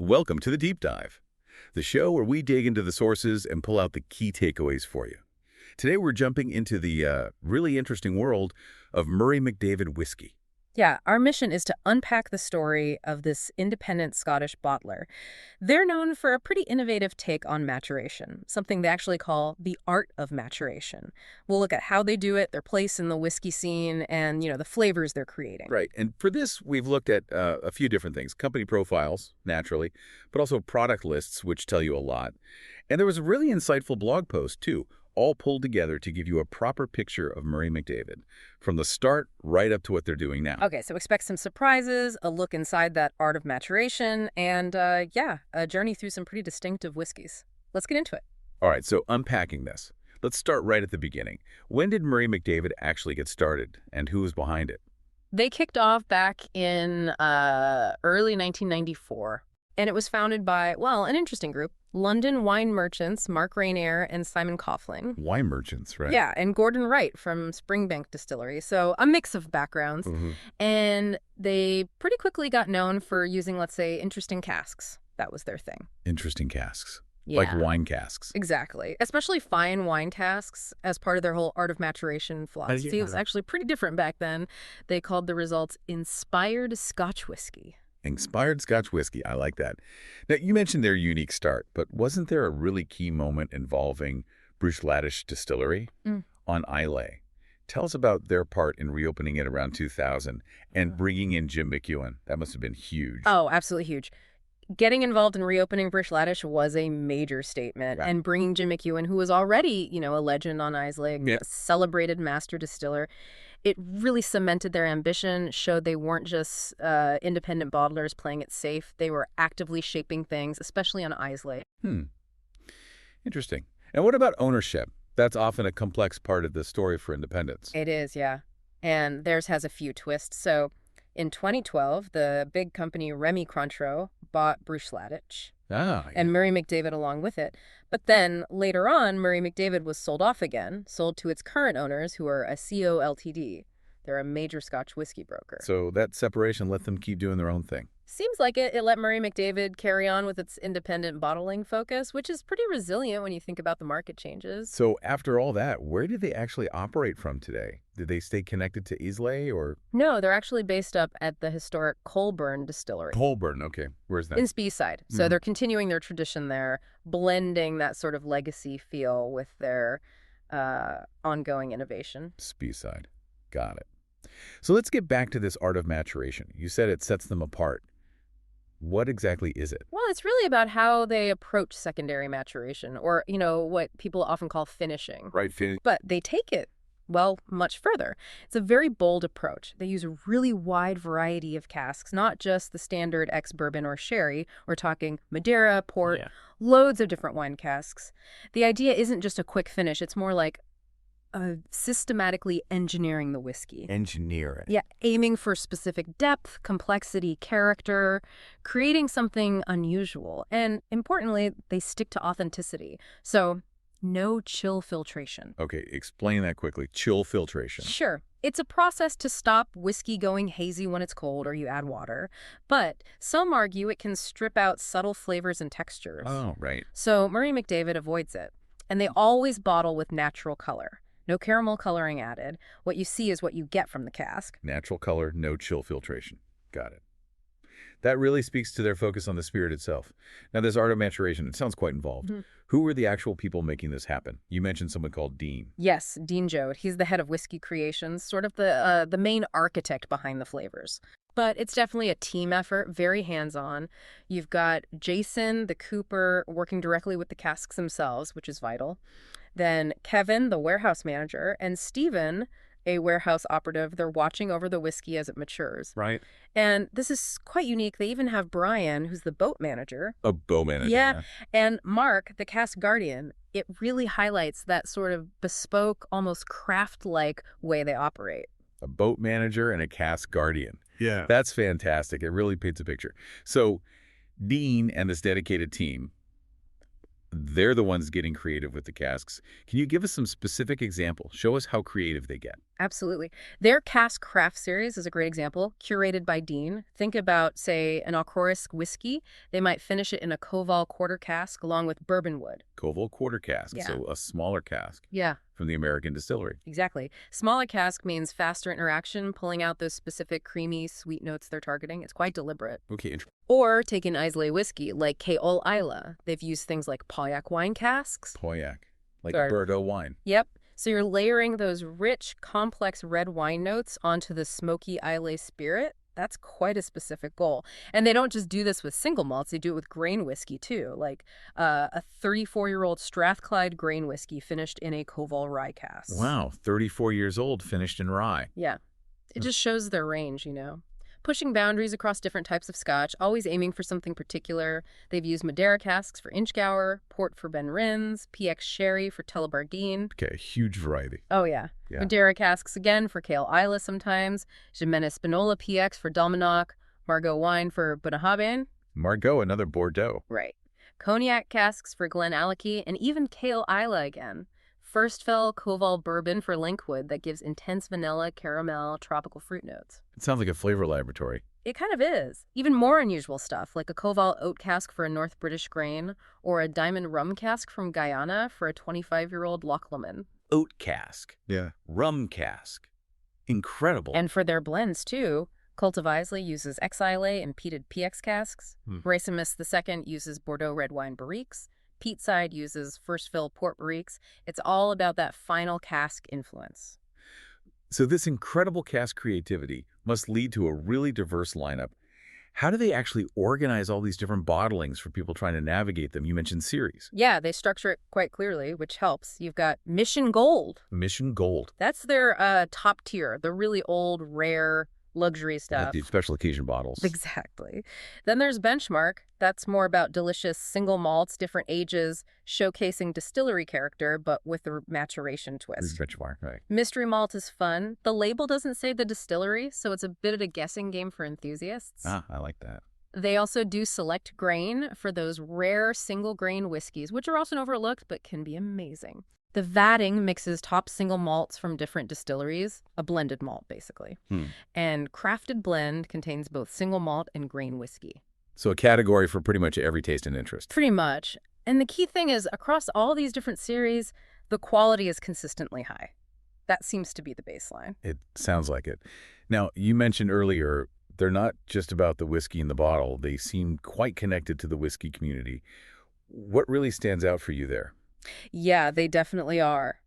Welcome to the Deep Dive, the show where we dig into the sources and pull out the key takeaways for you. Today we're jumping into the really interesting world of Murray McDavid whiskey. Yeah, our mission is to unpack the story of this independent Scottish bottler. They're known for a pretty innovative take on maturation, something they actually call the art of maturation. We'll look at how they do it, their place in the whiskey scene, and, the flavors they're creating. Right, and for this we've looked at a few different things. Company profiles, naturally, but also product lists, which tell you a lot. And there was a really insightful blog post, too, all pulled together to give you a proper picture of Murray McDavid, from the start right up to what they're doing now. Okay, so expect some surprises, a look inside that art of maturation, and, a journey through some pretty distinctive whiskeys. Let's get into it. All right, so unpacking this. Let's start right at the beginning. When did Murray McDavid actually get started, and who was behind it? They kicked off back in early 1994, and it was founded by, an interesting group, London wine merchants Mark Rainier and Simon Coughlin. Wine merchants, right? Yeah, and Gordon Wright from Springbank Distillery. So a mix of backgrounds. And they pretty quickly got known for using, let's say, interesting casks. That was their thing. Interesting casks. Yeah. Like wine casks. Exactly. Especially fine wine casks as part of their whole art of maturation philosophy. It was actually pretty different back then. They called the results inspired Scotch whiskey. Inspired Scotch whiskey. I like that. Now, you mentioned their unique start, but wasn't there a really key moment involving Blackadder Distillery on Islay? Tell us about their part in reopening it around 2000 and bringing in Jim McEwen. That must have been huge. Oh, absolutely huge. Getting involved in reopening Blackadder was a major statement, and bringing Jim McEwen, who was already, a legend on Islay, a celebrated master distiller, it really cemented their ambition, showed they weren't just independent bottlers playing it safe. They were actively shaping things, especially on Islay. Interesting. And what about ownership? That's often a complex part of the story for independents. It is, yeah. And theirs has a few twists. So in 2012, the big company Remy Cointreau bought Blackadder. And Murray McDavid along with it. But then, later on, Murray McDavid was sold off again, sold to its current owners, who are a CO Ltd. They're a major Scotch whiskey broker. So that separation let them keep doing their own thing. Seems like it. It let Murray McDavid carry on with its independent bottling focus, which is pretty resilient when you think about the market changes. So after all that, where do they actually operate from today? Did they stay connected to Islay or? No, they're actually based up at the historic Colburn Distillery. Colburn, okay. Where's that? In Speyside. So they're continuing their tradition there, blending that sort of legacy feel with their ongoing innovation. Speyside. Got it. So let's get back to this art of maturation. You said it sets them apart. What exactly is it? Well, it's really about how they approach secondary maturation, or, what people often call finishing. Right. But they take it, much further. It's a very bold approach. They use a really wide variety of casks, not just the standard ex-bourbon or sherry. We're talking Madeira, port, loads of different wine casks. The idea isn't just a quick finish. It's more like systematically engineering the whiskey. Engineer it. Yeah, aiming for specific depth, complexity, character, creating something unusual. And importantly, they stick to authenticity. So no chill filtration. Okay, explain that quickly. Chill filtration. Sure. It's a process to stop whiskey going hazy when it's cold or you add water. But some argue it can strip out subtle flavors and textures. Oh, right. So Murray McDavid avoids it. And they always bottle with natural color. No caramel coloring added. What you see is what you get from the cask. Natural color, no chill filtration. Got it. That really speaks to their focus on the spirit itself. Now, this art of maturation, it sounds quite involved. Who were the actual people making this happen? You mentioned someone called Dean. Yes, Dean Jode. He's the head of Whiskey Creations, sort of the main architect behind the flavors. But it's definitely a team effort, very hands-on. You've got Jason, the cooper, working directly with the casks themselves, which is vital. Then Kevin, the warehouse manager, and Stephen, a warehouse operative. They're watching over the whiskey as it matures. Right. And this is quite unique. They even have Brian, who's the boat manager. A boat manager. Yeah. And Mark, the cask guardian. It really highlights that sort of bespoke, almost craft-like way they operate. A boat manager and a cask guardian. Yeah. That's fantastic. It really paints a picture. So Dean and this dedicated team, they're the ones getting creative with the casks. Can you give us some specific examples? Show us how creative they get. Absolutely. Their Cask Craft series is a great example, curated by Dean. Think about, say, an Alcorisk whiskey. They might finish it in a Koval quarter cask along with bourbon wood. Koval quarter cask, Yeah. so a smaller cask Yeah, from the American distillery. exactly. Smaller cask means faster interaction, pulling out those specific creamy, sweet notes they're targeting. It's quite deliberate. Okay, Or take an Islay whiskey like Caol Isla. They've used things like Pauillac wine casks. Pauillac, like Sorry. Bordeaux wine. Yep. So you're layering those rich, complex red wine notes onto the smoky Islay spirit. That's quite a specific goal. And they don't just do this with single malts. They do it with grain whiskey, too, like a 34-year-old Strathclyde grain whiskey finished in a Koval rye cask. Wow, 34 years old, finished in rye. Yeah. It just shows their range, Pushing boundaries across different types of scotch, always aiming for something particular. They've used Madeira casks for Inchgour, Port for Ben Rins, PX Sherry for Tullibardine. Okay, a huge variety. Oh, yeah. Madeira casks again for Caol Isla sometimes. Jimenez Spinola PX for Dalmanock. Margaux wine for Bunnahabhain. Margaux, another Bordeaux. Right. Cognac casks for Glenallachie, and even Caol Isla again. First fill Koval bourbon for Linkwood that gives intense vanilla, caramel, tropical fruit notes. It sounds like a flavor laboratory. It kind of is. Even more unusual stuff, like a Koval oat cask for a North British grain, or a diamond rum cask from Guyana for a 25-year-old Loch Lomond. Oat cask. Yeah. Rum cask. Incredible. And for their blends, too, Cult of Islay uses Ex-Islay and peated PX casks. Racimus II uses Bordeaux red wine barriques. Peatside uses first fill port barriques. It's all about that final cask influence. So this incredible cask creativity must lead to a really diverse lineup. How do they actually organize all these different bottlings for people trying to navigate them? You mentioned series. Yeah, they structure it quite clearly, which helps. You've got Mission Gold. Mission Gold. That's their top tier, the really old, rare, luxury Like stuff. the special occasion bottles. Exactly. Then there's Benchmark. That's more about delicious single malts, different ages, showcasing distillery character, but with a maturation twist. Benchmark, right. Mystery malt is fun. The label doesn't say the distillery, so it's a bit of a guessing game for enthusiasts. Ah, I like that. They also do select grain for those rare single grain whiskeys, which are often overlooked but can be amazing. The vatting mixes top single malts from different distilleries, a blended malt, basically. And Crafted Blend contains both single malt and grain whiskey. So a category for pretty much every taste and interest. Pretty much. And the key thing is, across all these different series, the quality is consistently high. That seems to be the baseline. It sounds like it. Now, you mentioned earlier, they're not just about the whiskey in the bottle. They seem quite connected to the whiskey community. What really stands out for you there? Yeah, they definitely are.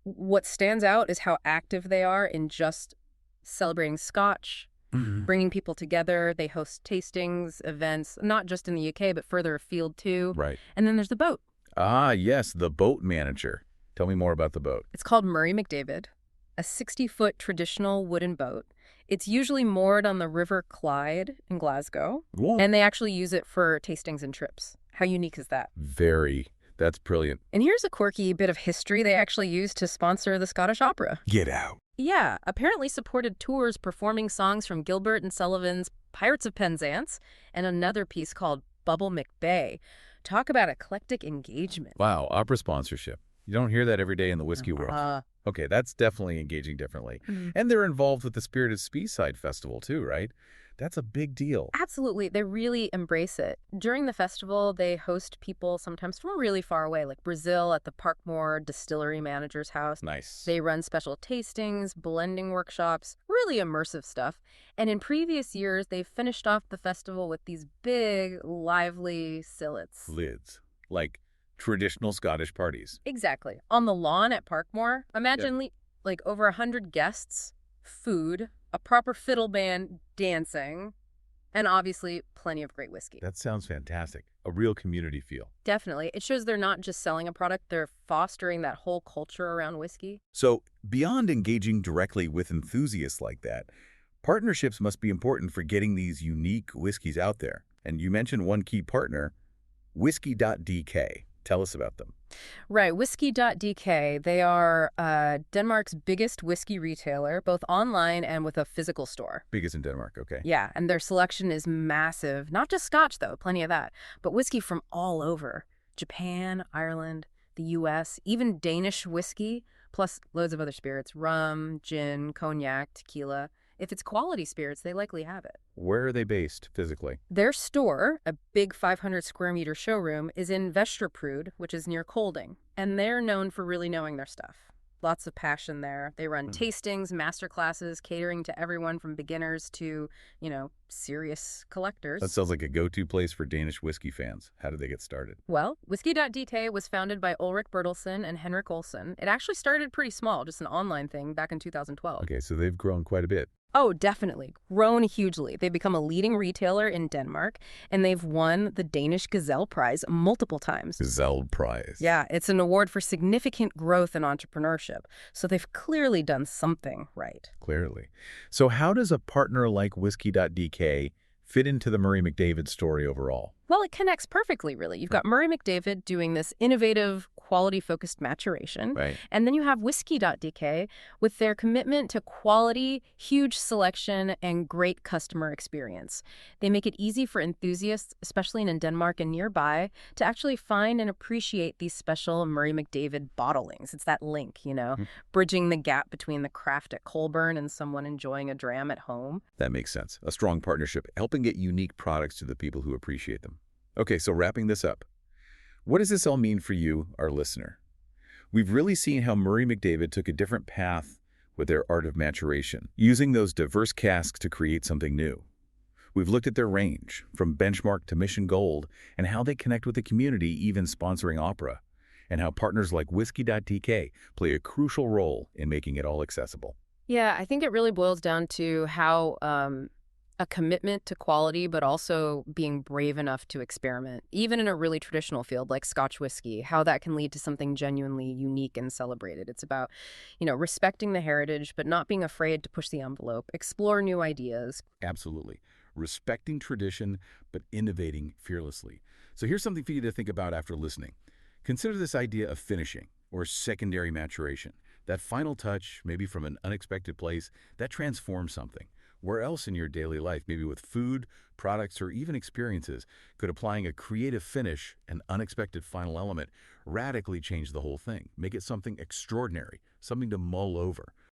What stands out is how active they are in just celebrating Scotch, bringing people together. They host tastings, events, not just in the UK, but further afield too. Right. And then there's the boat. Ah, yes, the boat manager. Tell me more about the boat. It's called Murray McDavid, a 60-foot traditional wooden boat. It's usually moored on the River Clyde in Glasgow, and they actually use it for tastings and trips. How unique is that? Very. That's brilliant. And here's a quirky bit of history they actually used to sponsor the Scottish Opera. Get out. Yeah, apparently supported tours performing songs from Gilbert and Sullivan's Pirates of Penzance and another piece called Bubble McBay. Talk about eclectic engagement. Wow, opera sponsorship. You don't hear that every day in the whiskey world. Okay, that's definitely engaging differently. And they're involved with the Spirited Speyside Festival too, right? That's a big deal. Absolutely. They really embrace it. During the festival, they host people sometimes from really far away, like Brazil at the Parkmore Distillery Manager's house. Nice. They run special tastings, blending workshops, really immersive stuff. And in previous years, they've finished off the festival with these big, lively sillets. Lids. Like traditional Scottish parties. Exactly. On the lawn at Parkmore, imagine like over 100 guests, food, a proper fiddle band, dancing, and obviously plenty of great whiskey. That sounds fantastic. A real community feel. Definitely. It shows they're not just selling a product, they're fostering that whole culture around whiskey. So beyond engaging directly with enthusiasts like that, partnerships must be important for getting these unique whiskeys out there. And you mentioned one key partner, Whisky.dk. Tell us about them. Right. Whisky.dk. They are Denmark's biggest whiskey retailer, both online and with a physical store. Biggest in Denmark, okay. Yeah, and their selection is massive. Not just Scotch, though, plenty of that, but whiskey from all over. Japan, Ireland, the U.S., even Danish whiskey, plus loads of other spirits, rum, gin, cognac, tequila. If it's quality spirits, they likely have it. Where are they based physically? Their store, a big 500 square meter showroom, is in Vesterprud, which is near Kolding, and they're known for really knowing their stuff. Lots of passion there. They run tastings, master classes, catering to everyone from beginners to, serious collectors. That sounds like a go-to place for Danish whiskey fans. How did they get started? Well, Whisky.dk was founded by Ulrik Bertelsen and Henrik Olsen. It actually started pretty small, just an online thing back in 2012. Okay, so they've grown quite a bit. Oh, definitely. Grown hugely. They've become a leading retailer in Denmark, and they've won the Danish Gazelle Prize multiple times. Gazelle Prize. Yeah, it's an award for significant growth and entrepreneurship. So they've clearly done something right. Clearly. So how does a partner like Whisky.dk fit into the Murray McDavid story overall? Well, it connects perfectly, really. You've got Murray McDavid doing this innovative, quality-focused maturation. Right. And then you have Whisky.dk with their commitment to quality, huge selection, and great customer experience. They make it easy for enthusiasts, especially in Denmark and nearby, to actually find and appreciate these special Murray McDavid bottlings. It's that link, bridging the gap between the craft at Colburn and someone enjoying a dram at home. That makes sense. A strong partnership, helping get unique products to the people who appreciate them. Okay, so wrapping this up, what does this all mean for you, our listener? We've really seen how Murray McDavid took a different path with their art of maturation, using those diverse casks to create something new. We've looked at their range, from benchmark to mission gold, and how they connect with the community, even sponsoring opera, and how partners like Whisky.dk play a crucial role in making it all accessible. Yeah, I think it really boils down to how a commitment to quality, but also being brave enough to experiment, even in a really traditional field like Scotch whiskey, how that can lead to something genuinely unique and celebrated. It's about, respecting the heritage, but not being afraid to push the envelope, explore new ideas. Absolutely. Respecting tradition, but innovating fearlessly. So here's something for you to think about after listening. Consider this idea of finishing, or secondary maturation. That final touch, maybe from an unexpected place, that transforms something. Where else in your daily life, maybe with food, products, or even experiences, could applying a creative finish, an unexpected final element, radically change the whole thing, make it something extraordinary, something to mull over?